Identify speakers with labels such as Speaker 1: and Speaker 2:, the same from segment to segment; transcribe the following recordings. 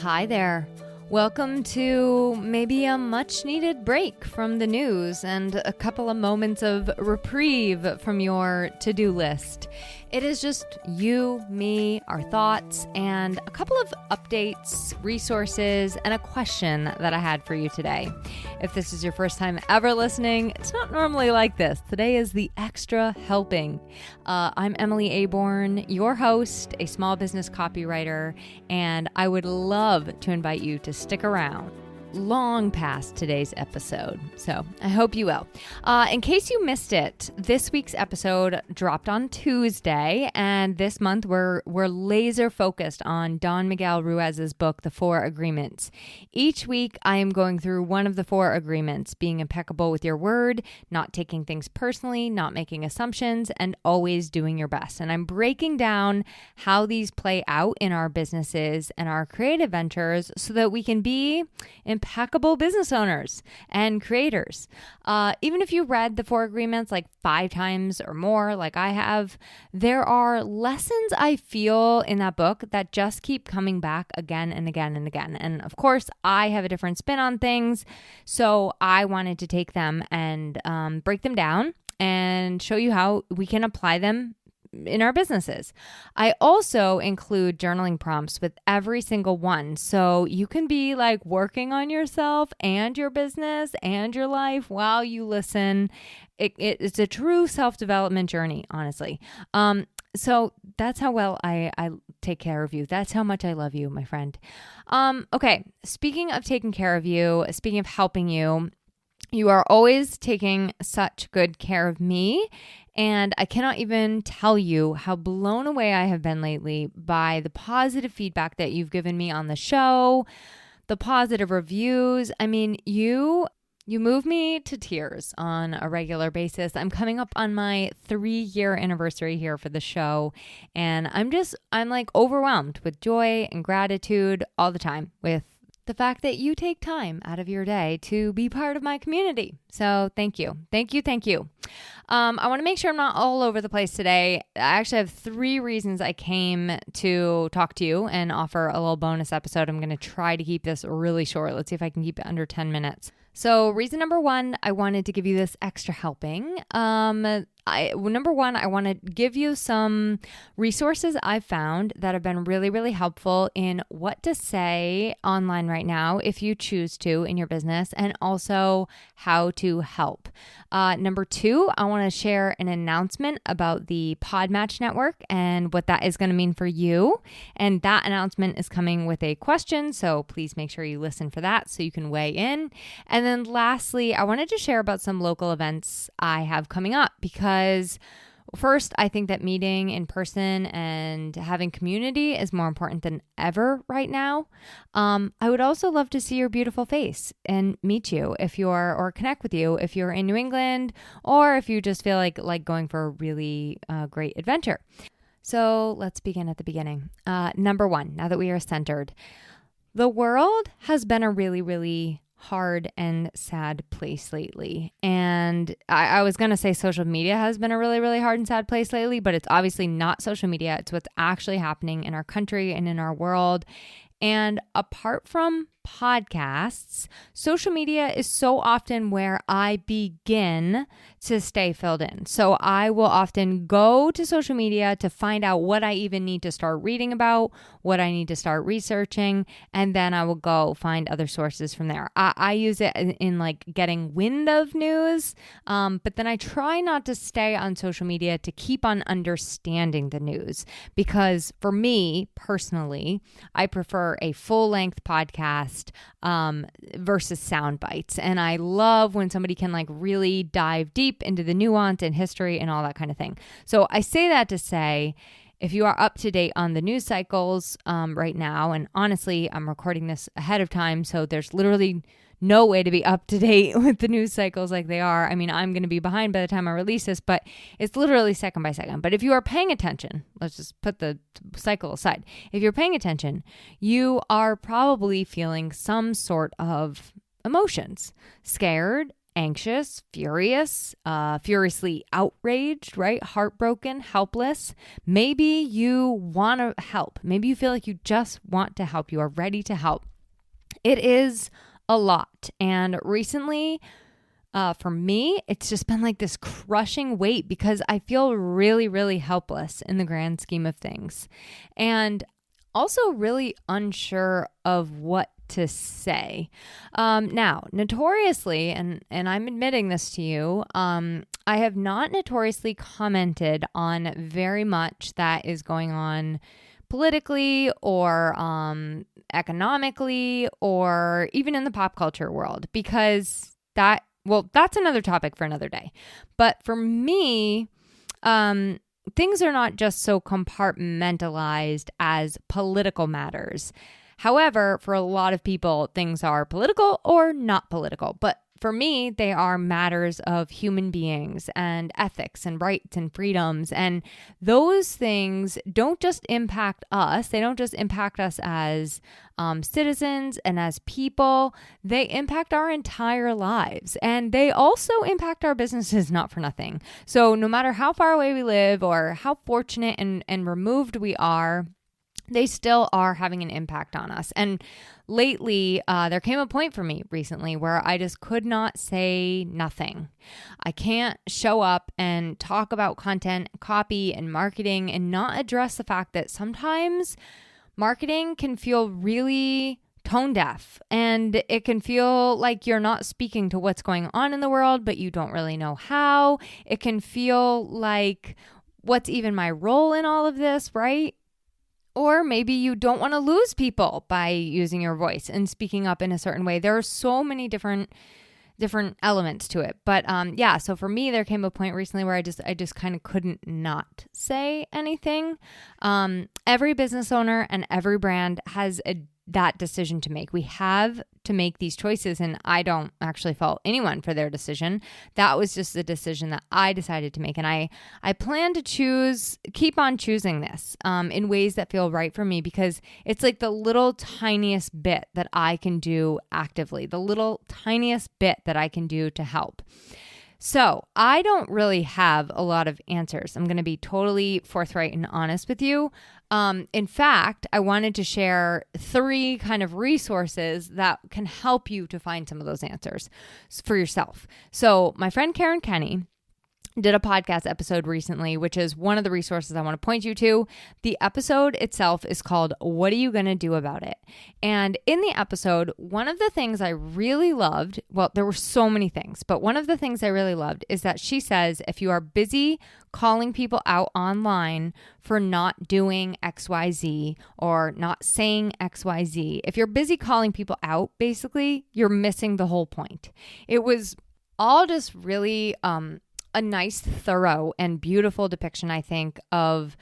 Speaker 1: Hi there. Welcome to maybe a much needed break from the news and a couple of moments of reprieve from your to-do list. It is just you, me, our thoughts, and a couple of updates, resources, and a question that I had for you today. If this is your first time ever listening, it's not normally like this. Today is the extra helping. I'm Emily Aborn, your host, a small business copywriter, and I would love to invite you to stick around long past today's episode. So I hope you will. In case you missed it, this week's episode dropped on Tuesday, and this month we're laser focused on Don Miguel Ruiz's book, The 4 Agreements. Each week I am going through one of the 4 agreements, being impeccable with your word, not taking things personally, not making assumptions, and always doing your best. And I'm breaking down how these play out in our businesses and our creative ventures so that we can be impeccable business owners and creators. Even if you read the 4 agreements like 5 times or more, like I have, there are lessons I feel in that book that just keep coming back again and again and again. And of course, I have a different spin on things, so I wanted to take them and break them down and show you how we can apply them in our businesses. I also include journaling prompts with every single one. So you can be like working on yourself and your business and your life while you listen. It's a true self-development journey, honestly. So that's how well I take care of you. That's how much I love you, my friend. Okay. Speaking of taking care of you, speaking of helping you, you are always taking such good care of me. And I cannot even tell you how blown away I have been lately by the positive feedback that you've given me on the show, the positive reviews. I mean, you move me to tears on a regular basis. I'm coming up on my 3-year anniversary here for the show. And I'm like overwhelmed with joy and gratitude all the time with the fact that you take time out of your day to be part of my community. So thank you. Thank you. Thank you. I want to make sure I'm not all over the place today. I actually have 3 reasons I came to talk to you and offer a little bonus episode. I'm going to try to keep this really short. Let's see if I can keep it under 10 minutes. So reason number 1, I wanted to give you this extra helping. Number 1, I want to give you some resources I've found that have been really, really helpful in what to say online right now if you choose to in your business, and also how to help. Number 2, I want to share an announcement about the PodMatch network and what that is going to mean for you. And that announcement is coming with a question, so please make sure you listen for that so you can weigh in. And then lastly, I wanted to share about some local events I have coming up because first, I think that meeting in person and having community is more important than ever right now. I would also love to see your beautiful face and meet you or connect with you if you're in New England or if you just feel like going for a really great adventure. So let's begin at the beginning. Number 1, now that we are centered, the world has been a really, really hard and sad place lately. And I was going to say social media has been a really, really hard and sad place lately, but it's obviously not social media. It's what's actually happening in our country and in our world. And apart from podcasts, social media is so often where I begin to stay filled in. So I will often go to social media to find out what I even need to start reading about, what I need to start researching, and then I will go find other sources from there. I use it in like getting wind of news, but then I try not to stay on social media to keep on understanding the news, because for me personally, I prefer a full-length podcast versus sound bites. And I love when somebody can like really dive deep into the nuance and history and all that kind of thing. So I say that to say, if you are up to date on the news cycles right now, and honestly, I'm recording this ahead of time, so there's literally no way to be up to date with the news cycles like they are. I mean, I'm going to be behind by the time I release this, but it's literally second by second. But if you are paying attention, let's just put the cycle aside. If you're paying attention, you are probably feeling some sort of emotions, scared, anxious, furious, furiously outraged, right? Heartbroken, helpless. Maybe you want to help. Maybe you feel like you just want to help. You are ready to help. It is a lot. And recently, for me, it's just been like this crushing weight because I feel really, really helpless in the grand scheme of things. And also really unsure of what to say. Now, notoriously, and I'm admitting this to you, I have not notoriously commented on very much that is going on politically or economically or even in the pop culture world because that's another topic for another day. But for me, things are not just so compartmentalized as political matters. However, for a lot of people, things are political or not political. But for me, they are matters of human beings and ethics and rights and freedoms. And those things don't just impact us. They don't just impact us as citizens and as people. They impact our entire lives. And they also impact our businesses, not for nothing. So no matter how far away we live or how fortunate and removed we are, they still are having an impact on us. And lately, there came a point for me recently where I just could not say nothing. I can't show up and talk about content, copy, and marketing and not address the fact that sometimes marketing can feel really tone deaf and it can feel like you're not speaking to what's going on in the world, but you don't really know how. It can feel like, what's even my role in all of this, right? Or maybe you don't want to lose people by using your voice and speaking up in a certain way. There are so many different elements to it. But so for me, there came a point recently where I just kind of couldn't not say anything. Every business owner and every brand has that decision to make. We have to make these choices, and I don't actually fault anyone for their decision. That was just the decision that I decided to make, and I plan to keep on choosing this in ways that feel right for me, because it's like the little tiniest bit that I can do actively, the little tiniest bit that I can do to help. So I don't really have a lot of answers. I'm going to be totally forthright and honest with you. In fact, I wanted to share 3 kind of resources that can help you to find some of those answers for yourself. So my friend Karen Kenny did a podcast episode recently, which is one of the resources I want to point you to. The episode itself is called "What Are You Gonna Do About It?" And in the episode, one of the things I really loved, well, there were so many things, but one of the things I really loved is that she says, if you are busy calling people out online for not doing XYZ or not saying XYZ, if you're busy calling people out, basically, you're missing the whole point. It was all just really a nice, thorough, and beautiful depiction, I think, of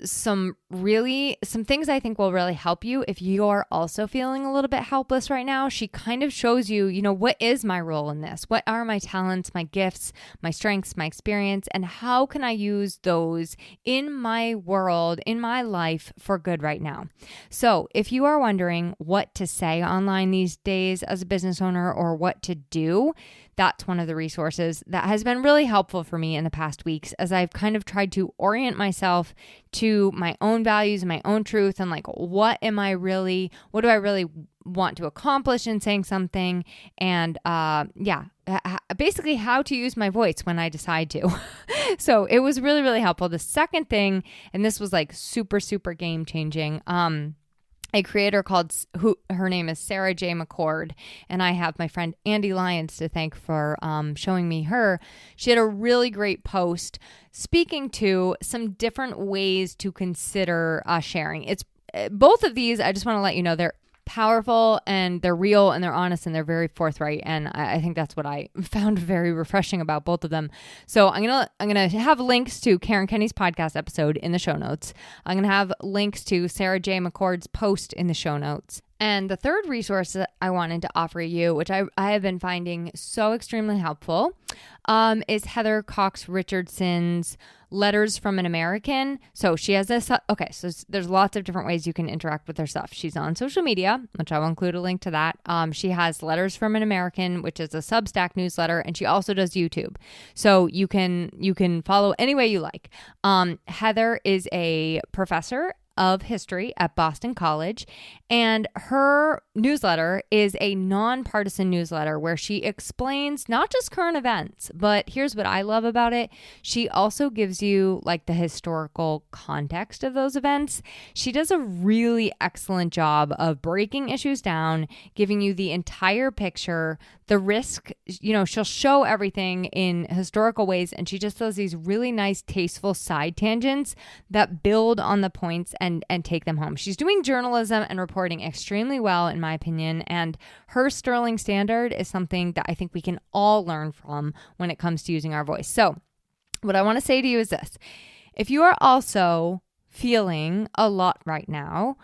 Speaker 1: some things I think will really help you if you're also feeling a little bit helpless right now. She kind of shows you, what is my role in this? What are my talents, my gifts, my strengths, my experience, and how can I use those in my world, in my life for good right now? So if you are wondering what to say online these days as a business owner or what to do, that's one of the resources that has been really helpful for me in the past weeks as I've kind of tried to orient myself to my own values, my own truth, and like, what do I really want to accomplish in saying something? And basically how to use my voice when I decide to. So it was really, really helpful. The second thing, and this was like super, super game changing, a creator her name is Sarah J. McCord, and I have my friend Andy Lyons to thank for showing me her. She had a really great post speaking to some different ways to consider sharing. It's both of these, I just want to let you know, they're powerful and they're real and they're honest and they're very forthright, and I think that's what I found very refreshing about both of them. So I'm gonna have links to Karen Kenny's podcast episode in the show notes. I'm gonna have links to Sarah J. McCord's post in the show notes. And the third resource that I wanted to offer you, which I have been finding so extremely helpful, is Heather Cox Richardson's Letters from an American. So she has this. Okay, so there's lots of different ways you can interact with her stuff. She's on social media, which I will include a link to that. She has Letters from an American, which is a Substack newsletter, and she also does YouTube. So you can follow any way you like. Heather is a professor of history at Boston College, and her newsletter is a nonpartisan newsletter where she explains not just current events, but here's what I love about it. She also gives you like the historical context of those events. She does a really excellent job of breaking issues down, giving you the entire picture, the risk, she'll show everything in historical ways, and she just does these really nice, tasteful side tangents that build on the points and take them home. She's doing journalism and reporting extremely well, in my opinion, and her sterling standard is something that I think we can all learn from when it comes to using our voice. So what I want to say to you is this. If you are also feeling a lot right now,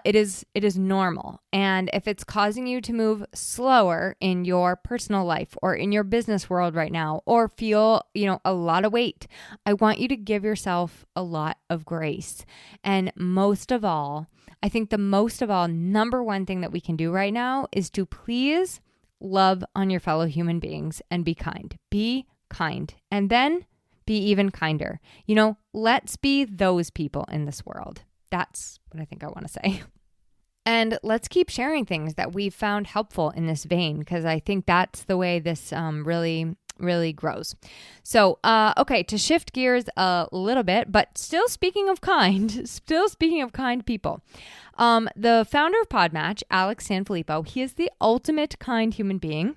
Speaker 1: it is normal. And if it's causing you to move slower in your personal life or in your business world right now, or feel, a lot of weight, I want you to give yourself a lot of grace. And most of all, I think number one thing that we can do right now is to please love on your fellow human beings and be kind. Be kind. And then be even kinder. Let's be those people in this world. That's what I think I want to say. And let's keep sharing things that we've found helpful in this vein, because I think that's the way this really grows. So, okay, to shift gears a little bit, but still speaking of kind people, the founder of PodMatch, Alex Sanfilippo, he is the ultimate kind human being.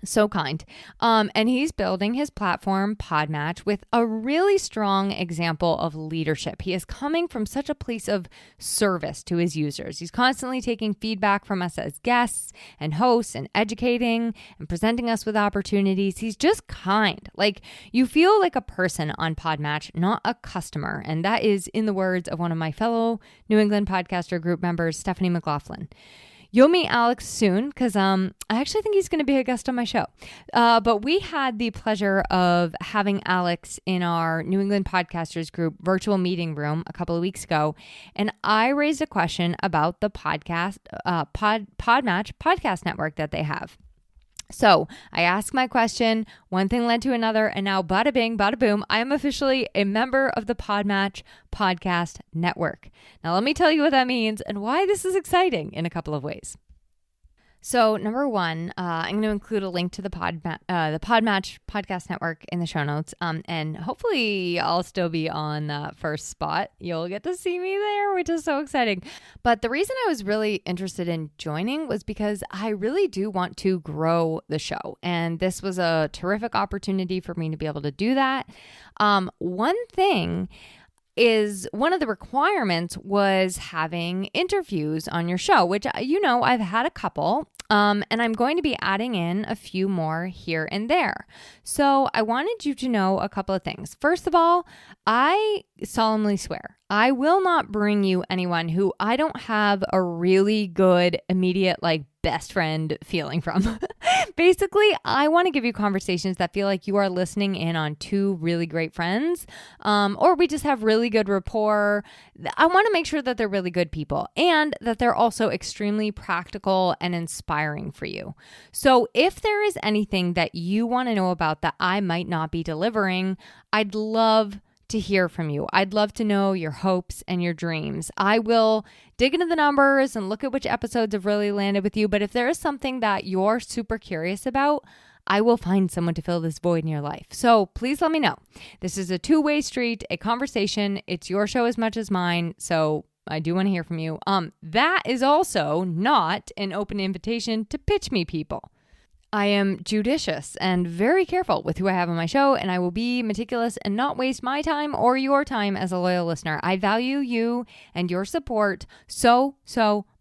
Speaker 1: So kind. And he's building his platform, PodMatch, with a really strong example of leadership. He is coming from such a place of service to his users. He's constantly taking feedback from us as guests and hosts and educating and presenting us with opportunities. He's just kind. Like, you feel like a person on PodMatch, not a customer. And that is in the words of one of my fellow New England Podcaster Group members, Stephanie McLaughlin. You'll meet Alex soon because I actually think he's going to be a guest on my show. But we had the pleasure of having Alex in our New England Podcasters Group virtual meeting room a couple of weeks ago. And I raised a question about the PodMatch podcast network that they have. So I asked my question, one thing led to another, and now bada bing, bada boom, I am officially a member of the PodMatch podcast network. Now let me tell you what that means and why this is exciting in a couple of ways. So number one, I'm going to include a link to the PodMatch podcast network in the show notes. And hopefully I'll still be on that first spot. You'll get to see me there, which is so exciting. But the reason I was really interested in joining was because I really do want to grow the show. And this was a terrific opportunity for me to be able to do that. One of the requirements was having interviews on your show, which, I've had a couple, and I'm going to be adding in a few more here and there. So I wanted you to know a couple of things. First of all, I solemnly swear, I will not bring you anyone who I don't have a really good, immediate, best friend feeling from. Basically, I want to give you conversations that feel like you are listening in on two really great friends, or we just have really good rapport. I want to make sure that they're really good people and that they're also extremely practical and inspiring for you. So if there is anything that you want to know about that I might not be delivering, I'd love to hear from you. I'd love to know your hopes and your dreams. I will dig into the numbers and look at which episodes have really landed with you. But if there is something that you're super curious about, I will find someone to fill this void in your life. So please let me know. This is a two-way street, a conversation. It's your show as much as mine. So I do want to hear from you. That is also not an open invitation to pitch me people. I am judicious and very careful with who I have on my show, and I will be meticulous and not waste my time or your time as a loyal listener. I value you and your support so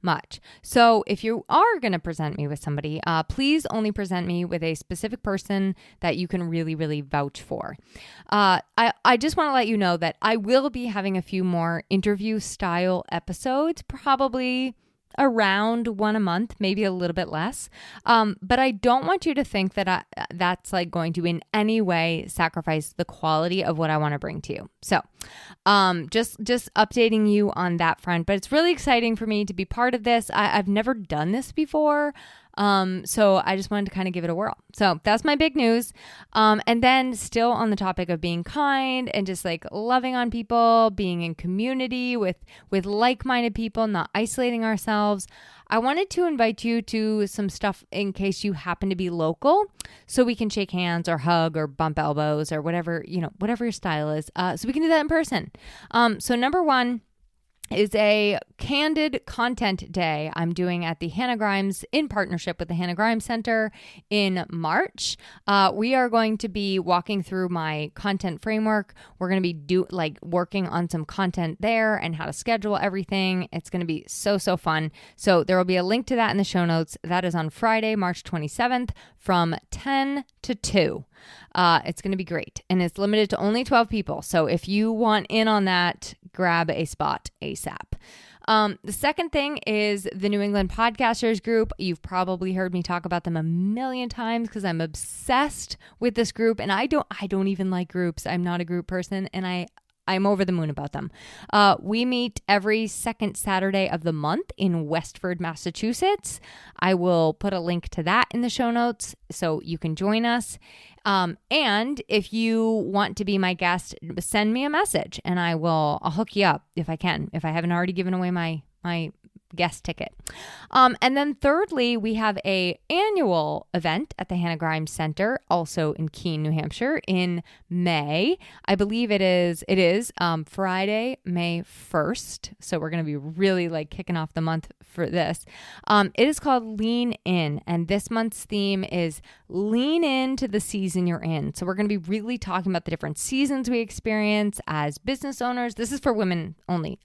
Speaker 1: much. So if you are going to present me with somebody, please only present me with a specific person that you can really vouch for. I just want to let you know that I will be having a few more interview style episodes, probably around one a month, maybe a little bit less. But I don't want you to think that that's like going to in any way sacrifice the quality of what I want to bring to you. So just updating you on that front. But it's really exciting for me to be part of this. I've never done this before. So I just wanted to kind of give it a whirl. So that's my big news. And then still on the topic of being kind and just like loving on people, being in community with like-minded people, not isolating ourselves. I wanted to invite you to some stuff in case you happen to be local, so we can shake hands or hug or bump elbows or whatever your style is. So we can do that in person. So number one is a candid content day I'm doing at the Hannah Grimes in partnership with the Hannah Grimes Center in March. We are going to be walking through my content framework. We're going to be working on some content there and how to schedule everything. It's going to be so fun. So there will be a link to that in the show notes. That is on Friday, March 27th from 10 to 2. It's going to be great. And it's limited to only 12 people. So if you want in on that, grab a spot ASAP. The second thing is the New England Podcasters Group. You've probably heard me talk about them a million times because I'm obsessed with this group. And I don't even like groups. I'm not a group person. And I'm over the moon about them. We meet every second Saturday of the month in Westford, Massachusetts. I will put a link to that in the show notes so you can join us. And if you want to be my guest, send me a message and I'll hook you up if I can, if I haven't already given away my guest ticket. And then thirdly, we have a annual event at the Hannah Grimes Center, also in Keene, New Hampshire, in May. I believe it is Friday, May 1st. So we're going to be really like kicking off the month for this. It is called Lean In, and this month's theme is lean into the season you're in. So we're going to be really talking about the different seasons we experience as business owners. This is for women only.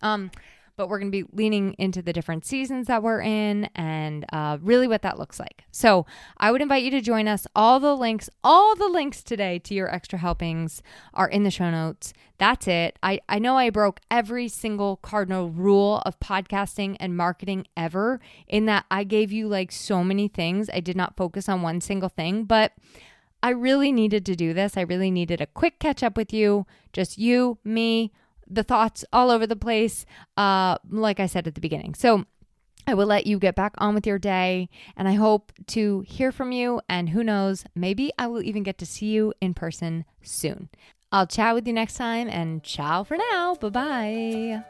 Speaker 1: But we're going to be leaning into the different seasons that we're in and really what that looks like. So I would invite you to join us. All the links today to your extra helpings are in the show notes. That's it. I know I broke every single cardinal rule of podcasting and marketing ever in that I gave you like so many things. I did not focus on one single thing, but I really needed to do this. I really needed a quick catch up with you, just you, me, the thoughts all over the place, like I said at the beginning. So I will let you get back on with your day, and I hope to hear from you, and who knows, maybe I will even get to see you in person soon. I'll chat with you next time, and ciao for now. Bye-bye.